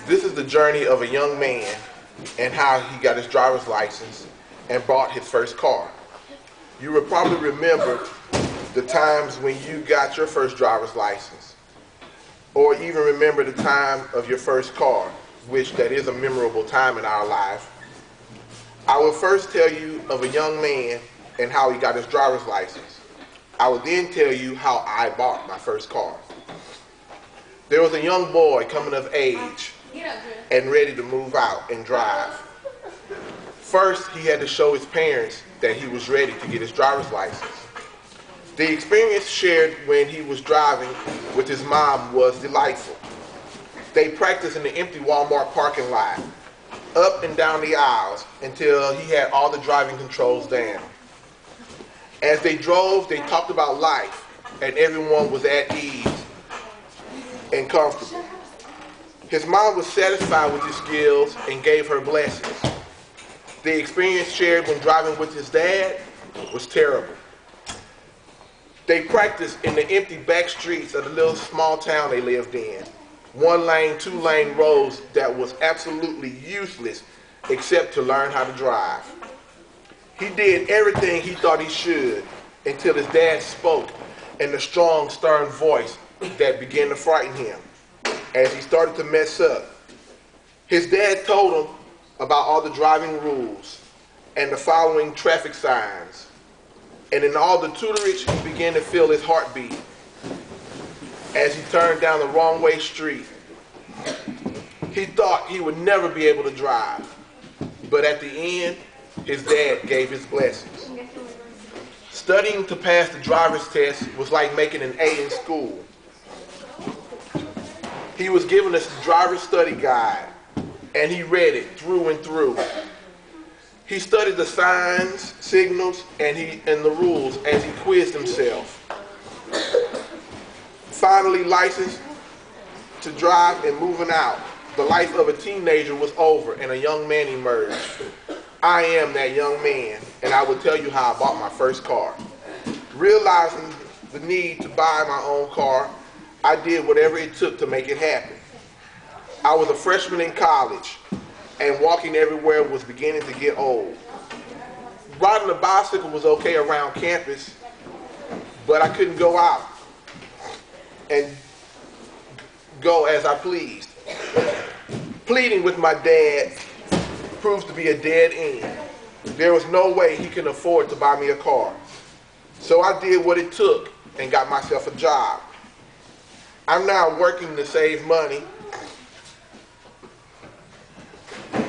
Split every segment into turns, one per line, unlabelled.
This is the journey of a young man and how he got his driver's license and bought his first car. You will probably remember the times when you got your first driver's license, or even remember the time of your first car, which that is a memorable time in our life. I will first tell you of a young man and how he got his driver's license. I will then tell you how I bought my first car. There was a young boy coming of age and ready to move out and drive. First, he had to show his parents that he was ready to get his driver's license. The experience shared when he was driving with his mom was delightful. They practiced in the empty Walmart parking lot, up and down the aisles until he had all the driving controls down. As they drove, they talked about life, and everyone was at ease and comfortable. His mom was satisfied with his skills and gave her blessings. The experience shared when driving with his dad was terrible. They practiced in the empty back streets of the little small town they lived in. 1-lane, 2-lane roads that was absolutely useless except to learn how to drive. He did everything he thought he should until his dad spoke in the strong, stern voice that began to frighten him as he started to mess up. His dad told him about all the driving rules and the following traffic signs. And in all the tutorage, he began to feel his heartbeat as he turned down the wrong way street. He thought he would never be able to drive, but at the end, his dad gave his blessings. Studying to pass the driver's test was like making an A in school. He was given us the driver's study guide, and he read it through and through. He studied the signs, signals, and the rules as he quizzed himself. Finally licensed to drive and moving out, the life of a teenager was over and a young man emerged. I am that young man, and I will tell you how I bought my first car. Realizing the need to buy my own car, I did whatever it took to make it happen. I was a freshman in college, and walking everywhere was beginning to get old. Riding a bicycle was okay around campus, but I couldn't go out and go as I pleased. Pleading with my dad proved to be a dead end. There was no way he could afford to buy me a car. So I did what it took and got myself a job. I'm now working to save money,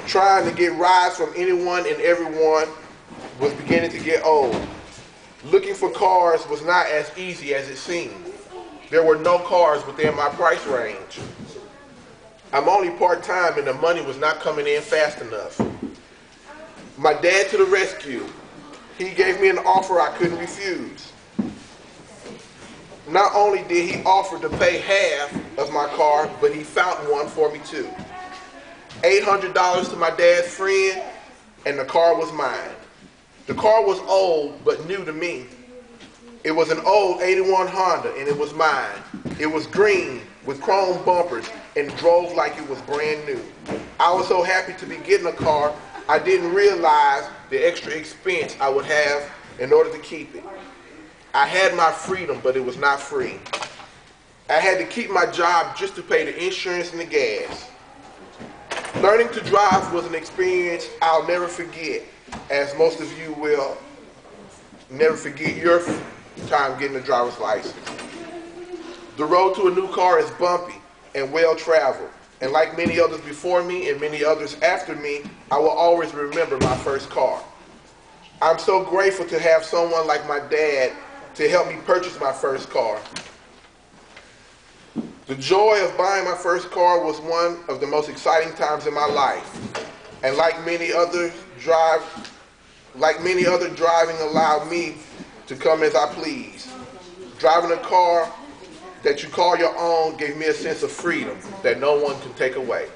trying to get rides from anyone and everyone was beginning to get old. Looking for cars was not as easy as it seemed. There were no cars within my price range. I'm only part-time and the money was not coming in fast enough. My dad to the rescue. He gave me an offer I couldn't refuse. Not only did he offer to pay half of my car, but he found one for me too. $800 to my dad's friend, and the car was mine. The car was old, but new to me. It was an old 81 Honda, and it was mine. It was green with chrome bumpers and drove like it was brand new. I was so happy to be getting a car, I didn't realize the extra expense I would have in order to keep it. I had my freedom, but it was not free. I had to keep my job just to pay the insurance and the gas. Learning to drive was an experience I'll never forget, as most of you will never forget your time getting a driver's license. The road to a new car is bumpy and well traveled, and like many others before me and many others after me, I will always remember my first car. I'm so grateful to have someone like my dad to help me purchase my first car. The joy of buying my first car was one of the most exciting times in my life, and like many other driving allowed me to come as I please. Driving a car that you call your own gave me a sense of freedom that no one can take away.